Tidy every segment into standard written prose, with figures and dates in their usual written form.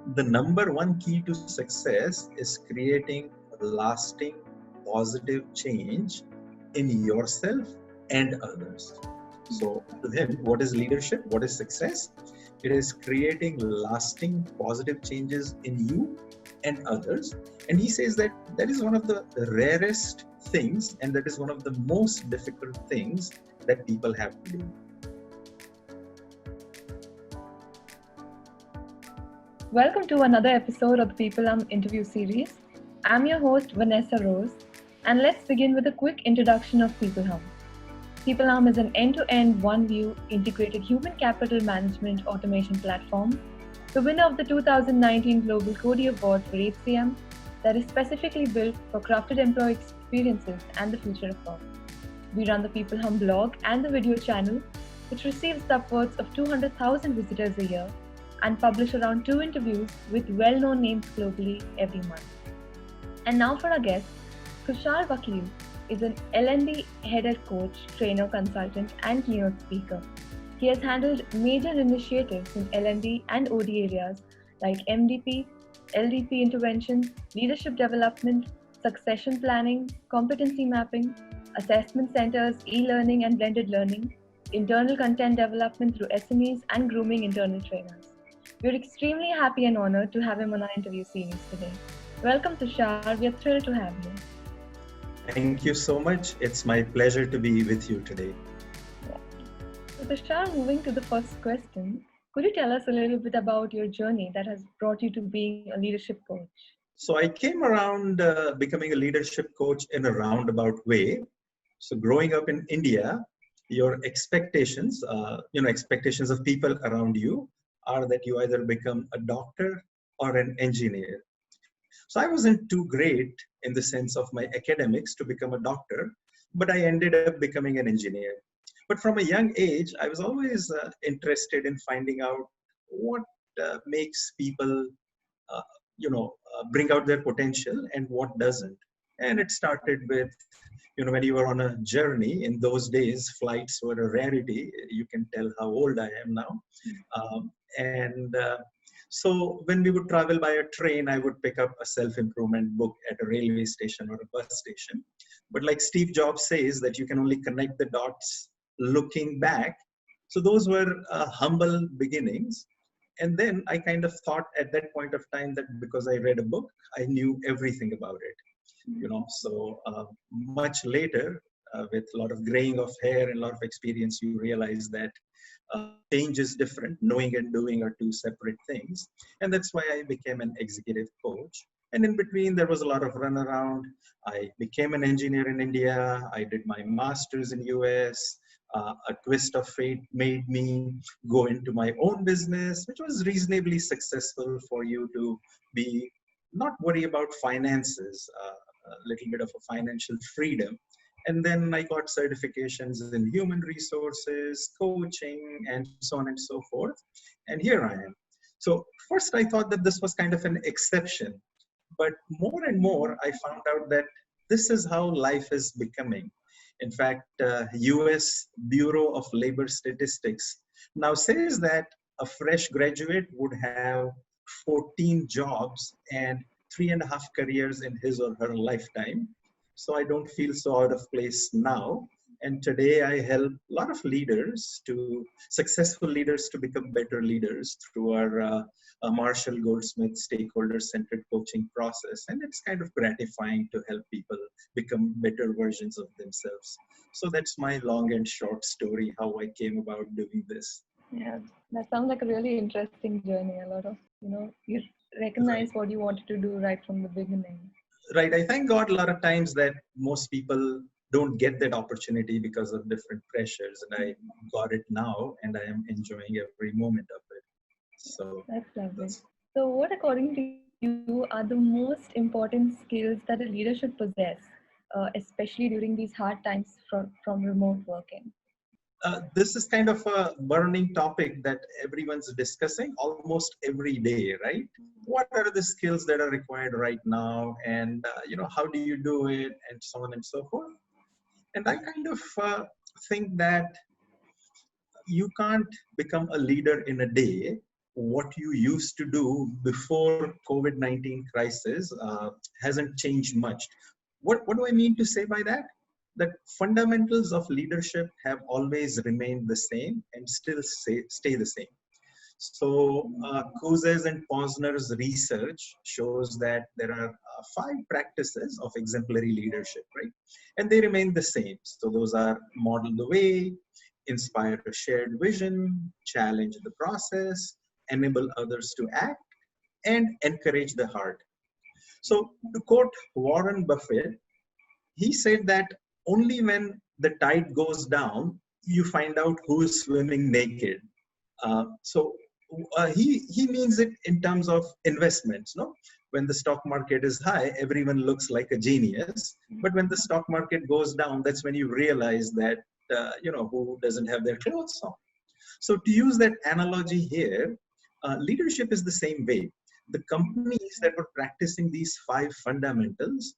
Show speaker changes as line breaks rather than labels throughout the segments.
The number one key to success is creating lasting positive change in yourself and others. So, to him, what is leadership? What is success? It is creating lasting positive changes in you and others. And he says that that is one of the rarest things, and that is one of the most difficult things that people have to do.
Welcome to another episode of the People interview series. I'm your host Vanessa Rose, and let's begin with a quick introduction of People Hum is an end-to-end, one-view, integrated human capital management automation platform, the winner of the 2019 Global Cody Award for HCM, that is specifically built for crafted employee experiences and the future of work. We run the People Hum blog and the video channel, which receives upwards of 200,000 visitors a year, and publish around 2 interviews with well-known names globally every month. And now for our guest, Kushal Vakil is an L&D head coach, trainer, consultant, and keynote speaker. He has handled major initiatives in L&D and OD areas like MDP, LDP interventions, leadership development, succession planning, competency mapping, assessment centers, e-learning and blended learning, internal content development through SMEs, and grooming internal trainers. We're extremely happy and honored to have him on our interview series today. Welcome, Tushar. We are thrilled to have you.
Thank you so much. It's my pleasure to be with you today.
So, Tushar, moving to the first question, could you tell us a little bit about your journey that has brought you to being a leadership coach?
So I came around becoming a leadership coach in a roundabout way. So growing up in India, your expectations of people around you are that you either become a doctor or an engineer. So I wasn't too great in the sense of my academics to become a doctor, but I ended up becoming an engineer. But from a young age, I was always interested in finding out what makes people, bring out their potential and what doesn't. And it started with, when you were on a journey. In those days, flights were a rarity. You can tell how old I am now. And So when we would travel by a train, I would pick up a self-improvement book at a railway station or a bus station. But like Steve Jobs says, that you can only connect the dots looking back. So those were humble beginnings. And then I kind of thought at that point of time that because I read a book, I knew everything about it. So much later, with a lot of graying of hair and a lot of experience, you realize that change is different. Knowing and doing are two separate things. And that's why I became an executive coach. And in between, there was a lot of runaround. I became an engineer in India. I did my master's in US. A twist of fate made me go into my own business, which was reasonably successful for you to be not worry about finances, a little bit of a financial freedom. And then I got certifications in human resources, coaching, and so on and so forth. And here I am. So first I thought that this was kind of an exception, but more and more I found out that this is how life is becoming. In fact, US Bureau of Labor Statistics now says that a fresh graduate would have 14 jobs and 3.5 careers in his or her lifetime. So I don't feel so out of place now. And today I help a lot of successful leaders to become better leaders through our Marshall Goldsmith stakeholder-centered coaching process. And it's kind of gratifying to help people become better versions of themselves. So that's my long and short story, how I came about doing this.
Yeah, that sounds like a really interesting journey. A lot of, you recognize what you wanted to do right from the beginning.
Right. I thank God a lot of times that most people don't get that opportunity because of different pressures. And I got it now and I am enjoying every moment of it. So
that's lovely. So what, according to you, are the most important skills that a leader should possess, especially during these hard times from remote working?
This is kind of a burning topic that everyone's discussing almost every day, right? What are the skills that are required right now, and how do you do it, and so on and so forth. And I kind of think that you can't become a leader in a day, what you used to do before COVID-19 crisis hasn't changed much. What do I mean to say by that? The fundamentals of leadership have always remained the same and still stay the same. So, Coase and Posner's research shows that there are 5 practices of exemplary leadership, right? And they remain the same. So, those are model the way, inspire a shared vision, challenge the process, enable others to act, and encourage the heart. So, to quote Warren Buffett, he said that only when the tide goes down, you find out who is swimming naked. So he means it in terms of investments. No, when the stock market is high, everyone looks like a genius. But when the stock market goes down, that's when you realize that who doesn't have their clothes on. So to use that analogy here, leadership is the same way. The companies that were practicing these 5 fundamentals,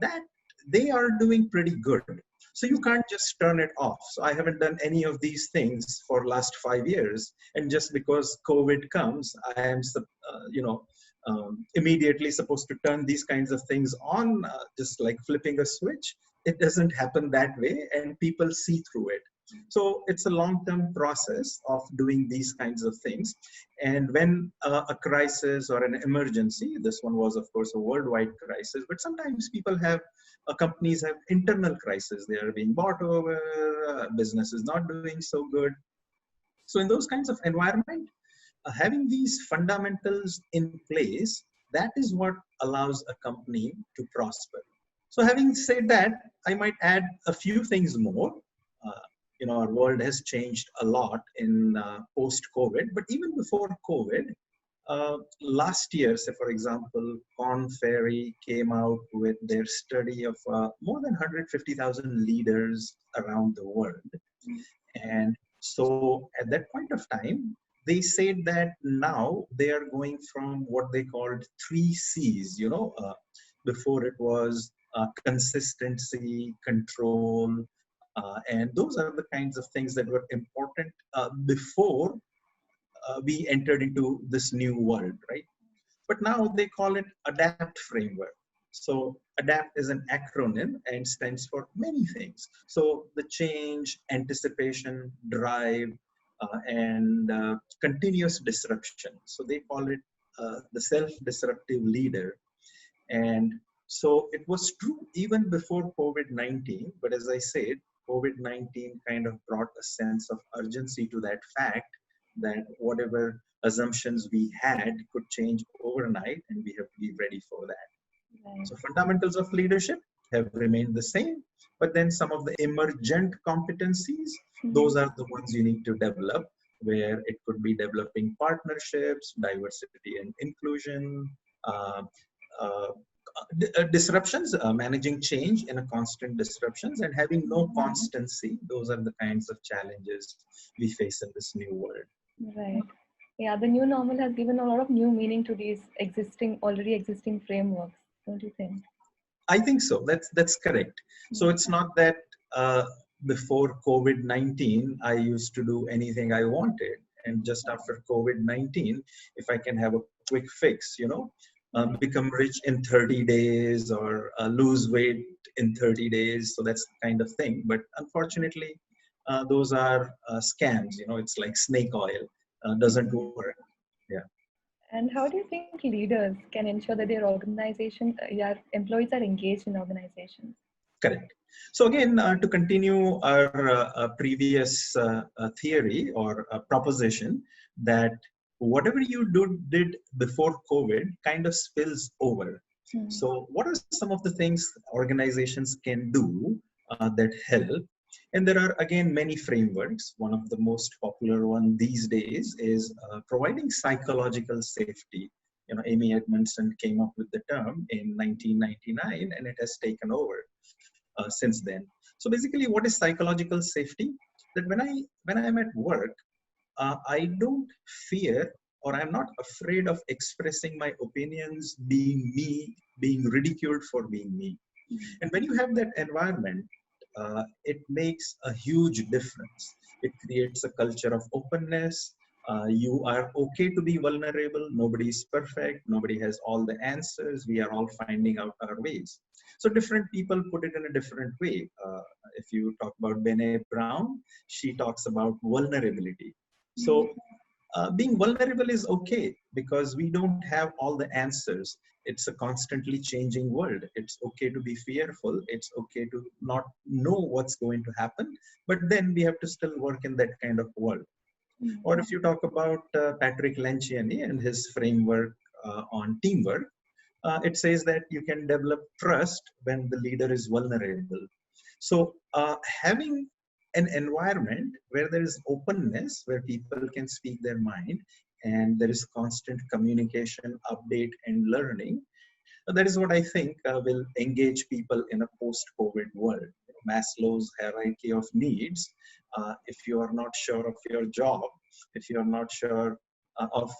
that they are doing pretty good. So you can't just turn it off. So I haven't done any of these things for last 5 years, and just because COVID comes, I am, immediately supposed to turn these kinds of things on, just like flipping a switch. It doesn't happen that way, and people see through it. So it's a long-term process of doing these kinds of things. And when a crisis or an emergency, this one was, of course, a worldwide crisis, but sometimes people have, companies have internal crises. They are being bought over, business is not doing so good. So in those kinds of environment, having these fundamentals in place, that is what allows a company to prosper. So having said that, I might add a few things more. Uh, our world has changed a lot in post-COVID, but even before COVID, last year, say for example, Korn Ferry came out with their study of more than 150,000 leaders around the world. And so at that point of time, they said that now they are going from what they called 3 C's. Before it was consistency, control, and those are the kinds of things that were important before we entered into this new world, right? But now they call it ADAPT framework. So ADAPT is an acronym and stands for many things. So the change, anticipation, drive, and continuous disruption. So they call it the self-disruptive leader. And so it was true even before COVID-19, but as I said, COVID-19 kind of brought a sense of urgency to that fact that whatever assumptions we had could change overnight, and we have to be ready for that.
Right.
So fundamentals of leadership have remained the same, but then some of the emergent competencies, those are the ones you need to develop, where it could be developing partnerships, diversity and inclusion, uh, uh, disruptions, managing change in a constant disruptions, and having no constancy. Those are the kinds of challenges we face in this new world.
Right. Yeah, the new normal has given a lot of new meaning to these already existing frameworks, don't you think?
I think so. That's correct. So it's not that before COVID-19 I used to do anything I wanted, and just after COVID-19, if I can have a quick fix, become rich in 30 days or lose weight in 30 days. So that's the kind of thing. But unfortunately, those are scams. It's like snake oil. Doesn't work. Yeah.
And how do you think leaders can ensure that their employees are engaged in organizations?
Correct. So again, to continue our previous theory or proposition, that whatever you did before COVID kind of spills over. So what are some of the things organizations can do that help? And there are, again, many frameworks. One of the most popular one these days is providing psychological safety. Amy Edmondson came up with the term in 1999, and it has taken over since then. So basically, what is psychological safety? That when I'm at work, I don't fear, or I'm not afraid of expressing my opinions, being me, being ridiculed for being me. And when you have that environment, it makes a huge difference. It creates a culture of openness, You are okay to be vulnerable. Nobody is perfect. Nobody has all the answers. We are all finding out our ways. So different people put it in a different way. If you talk about Brene Brown, she talks about vulnerability. So being vulnerable is okay because we don't have all the answers. It's a constantly changing world. It's okay to be fearful. It's okay to not know what's going to happen, but then we have to still work in that kind of world. Or if you talk about Patrick Lencioni and his framework on teamwork, it says that you can develop trust when the leader is vulnerable. So having an environment where there is openness, where people can speak their mind, and there is constant communication, update, and learning, that is what I think will engage people in a post-COVID world. Maslow's hierarchy of needs. If you are not sure of your job, if you are not sure of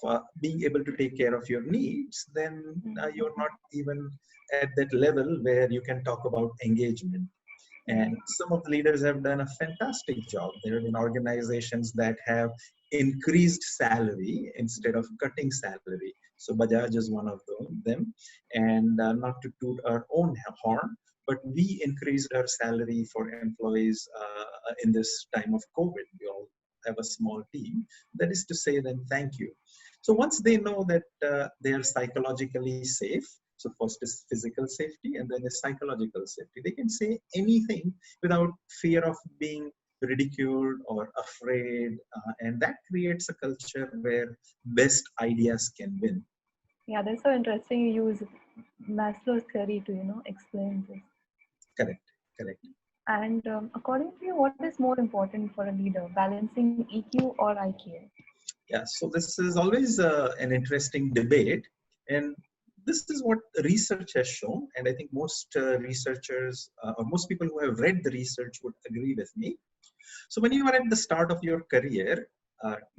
being able to take care of your needs, then you're not even at that level where you can talk about engagement. And some of the leaders have done a fantastic job. There have been organizations that have increased salary instead of cutting salary. So Bajaj is one of them. And not to toot our own horn, but we increased our salary for employees in this time of COVID. We all have a small team. That is to say then thank you. So once they know that they are psychologically safe, so first is physical safety and then is psychological safety. They can say anything without fear of being ridiculed or afraid. And that creates a culture where best ideas can win.
Yeah, that's so interesting. You use Maslow's theory to, explain this.
Correct, correct.
And according to you, what is more important for a leader, balancing EQ or IQ?
Yeah, so this is always an interesting debate. And this is what research has shown. And I think most researchers or most people who have read the research would agree with me. So when you are at the start of your career,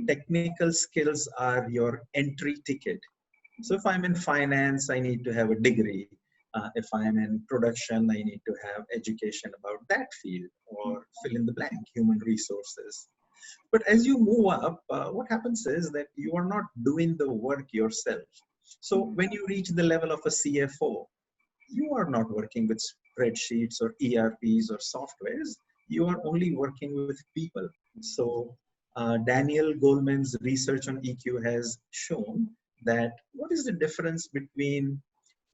technical skills are your entry ticket. So if I'm in finance, I need to have a degree. If I'm in production, I need to have education about that field, or fill in the blank, human resources. But as you move up, what happens is that you are not doing the work yourself. So when you reach the level of a CFO, you are not working with spreadsheets or ERPs or softwares. You are only working with people. So Daniel Goleman's research on EQ has shown that what is the difference between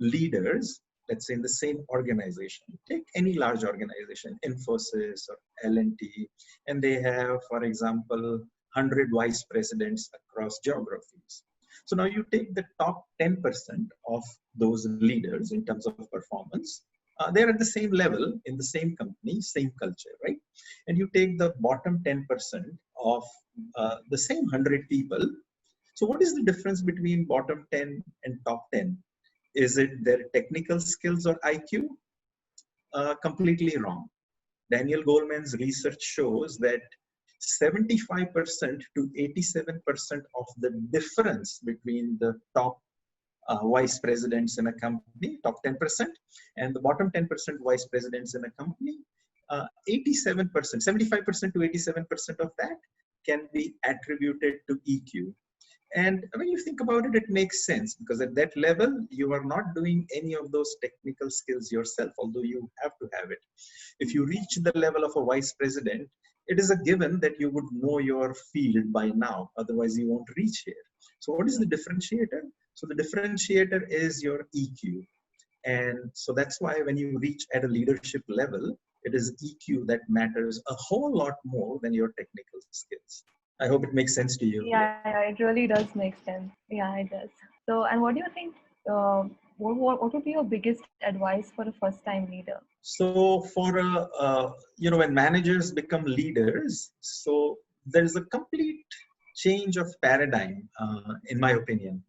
leaders, let's say in the same organization, take any large organization, Infosys or L&T, and they have, for example, 100 vice presidents across geographies. So now you take the top 10% of those leaders in terms of performance. They're at the same level in the same company, same culture, right? And you take the bottom 10% of the same 100 people. So what is the difference between bottom 10 and top 10? Is it their technical skills or IQ? Completely wrong. Daniel Goleman's research shows that 75% to 87% of the difference between the top vice presidents in a company, top 10%, and the bottom 10% vice presidents in a company, 87%, 75% to 87% of that can be attributed to EQ. And when you think about it, it makes sense because at that level, you are not doing any of those technical skills yourself, although you have to have it. If you reach the level of a vice president, it is a given that you would know your field by now, otherwise you won't reach here. So what is the differentiator? So the differentiator is your EQ. And so that's why when you reach at a leadership level, it is EQ that matters a whole lot more than your technical skills. I hope it makes sense to you.
Yeah, it really does make sense. Yeah, it does. So, and what do you think? What would be your biggest advice for a first-time leader?
So, for when managers become leaders, so there is a complete change of paradigm, in my opinion.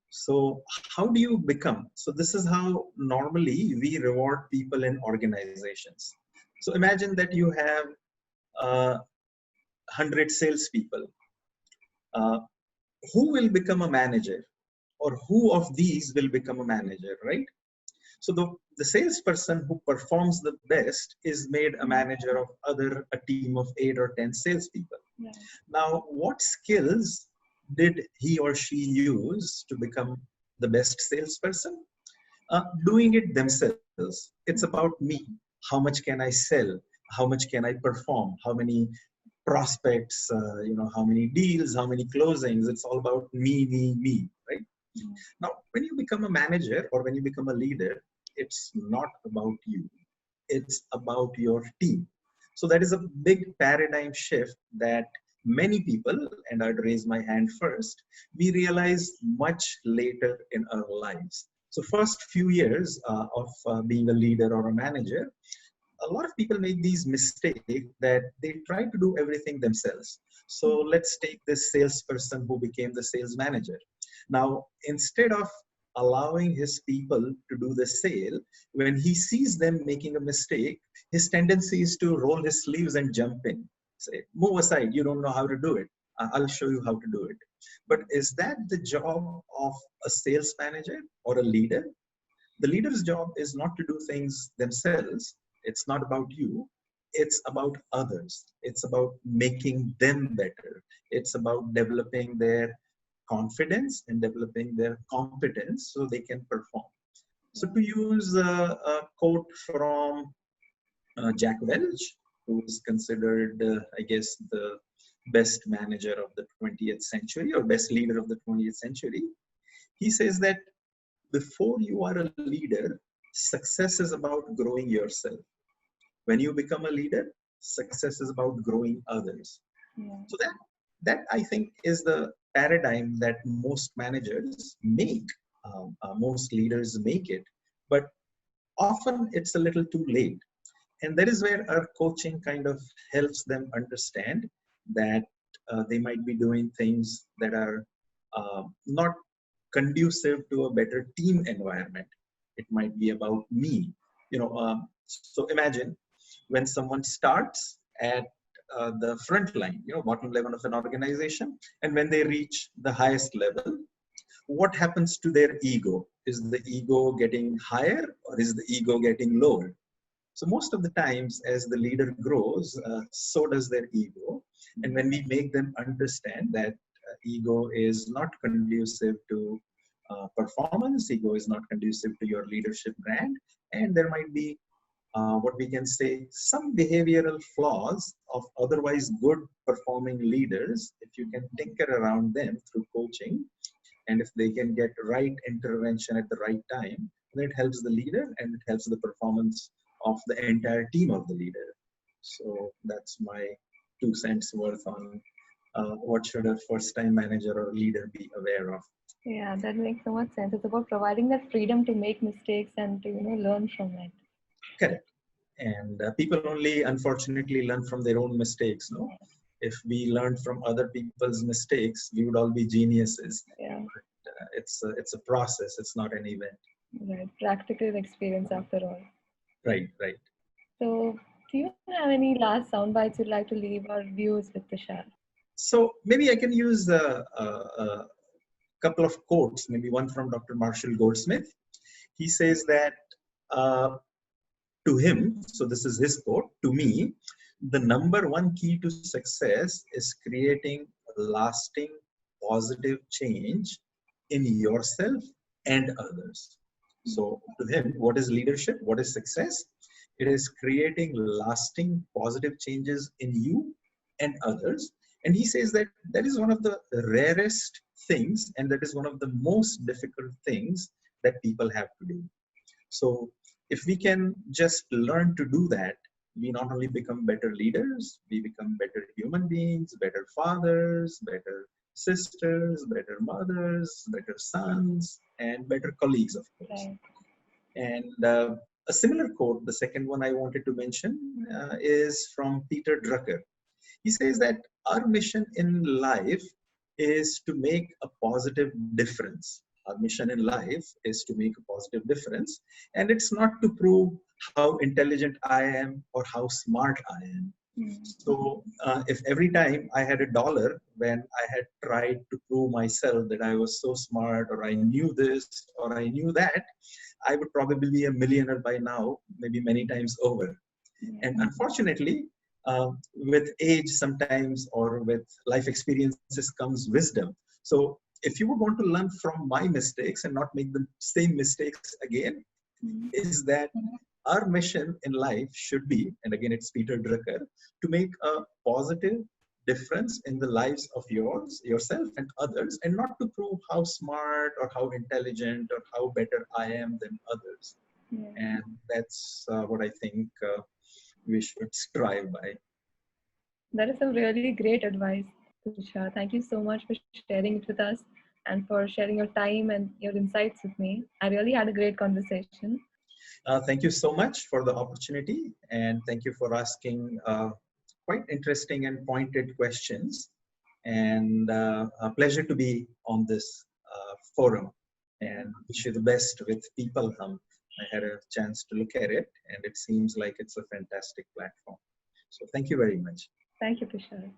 So, how do you become? So, this is how normally we reward people in organizations. So, imagine that you have 100 salespeople. Who will become a manager, or who of these will become a manager, right? So the salesperson who performs the best is made a manager of a team of 8 or 10 salespeople.
Yeah.
Now, what skills did he or she use to become the best salesperson? Doing it themselves. It's about me. How much can I sell? How much can I perform? How many prospects, how many deals, how many closings? It's all about me, right? Now, when you become a manager or when you become a leader, it's not about you. It's about your team. So that is a big paradigm shift that many people, and I'd raise my hand first, we realize much later in our lives. So first few years of being a leader or a manager, a lot of people make these mistakes that they try to do everything themselves. So let's take this salesperson who became the sales manager. Now, instead of allowing his people to do the sale, when he sees them making a mistake, his tendency is to roll his sleeves and jump in. Say, move aside, you don't know how to do it. I'll show you how to do it. But is that the job of a sales manager or a leader? The leader's job is not to do things themselves. It's not about you. It's about others. It's about making them better. It's about developing their confidence and developing their competence so they can perform. So to use a quote from Jack Welch, who is considered, I guess, the best manager of the 20th century or best leader of the 20th century, he says that before you are a leader, success is about growing yourself. When you become a leader, success is about growing others. So that I think is the paradigm that most managers make. Most leaders make it, but often it's a little too late. And that is where our coaching kind of helps them understand that they might be doing things that are not conducive to a better team environment. It might be about me. So imagine when someone starts at the front line, bottom level of an organization, and when they reach the highest level, what happens to their ego? Is the ego getting higher or is the ego getting lower? So most of the times as the leader grows, so does their ego. And when we make them understand that ego is not conducive to performance, ego is not conducive to your leadership brand, and there might be what we can say some behavioral flaws of otherwise good performing leaders, if you can tinker around them through coaching, and if they can get right intervention at the right time, then it helps the leader and it helps the performance of the entire team of the leader. So that's my 2 cents worth on what should a first time manager or leader be aware of.
Yeah, that makes so much sense. It's about providing that freedom to make mistakes and to learn from it.
Correct. And people only unfortunately learn from their own mistakes. No, if we learned from other people's mistakes, we would all be geniuses.
Yeah.
But, it's a process. It's not an event.
Right. Practical experience after all.
Right.
So, do you have any last sound bites you'd like to leave our viewers with, Tushar?
So maybe I can use a couple of quotes. Maybe one from Dr. Marshall Goldsmith. He says that to him, so this is his quote, to me, the number one key to success is creating lasting positive change in yourself and others. So to him, what is leadership? What is success? It is creating lasting positive changes in you and others. And he says that that is one of the rarest things, and that is one of the most difficult things that people have to do. So if we can just learn to do that, we not only become better leaders, we become better human beings, better fathers, better sisters, better mothers, better sons, and better colleagues, of course.
Right.
And a similar quote, the second one I wanted to mention, is from Peter Drucker. He says that our mission in life is to make a positive difference. Our mission in life is to make a positive difference. And it's not to prove how intelligent I am or how smart I am. So if every time I had $1 when I had tried to prove myself that I was so smart or I knew this or I knew that, I would probably be a millionaire by now, maybe many times over. And unfortunately, with age sometimes or with life experiences comes wisdom. So if you would want to learn from my mistakes and not make the same mistakes again, is that our mission in life should be, and again, it's Peter Drucker, to make a positive difference in the lives of yourself and others, and not to prove how smart or how intelligent or how better I am than others.
Yeah.
And that's what I think we should strive by.
That is some really great advice, Tushar. Thank you so much for sharing it with us and for sharing your time and your insights with me. I really had a great conversation.
Thank you so much for the opportunity, and thank you for asking quite interesting and pointed questions. And a pleasure to be on this forum. And wish you the best with People Hum. I had a chance to look at it, and it seems like it's a fantastic platform. So thank you very much.
Thank you, Tushar.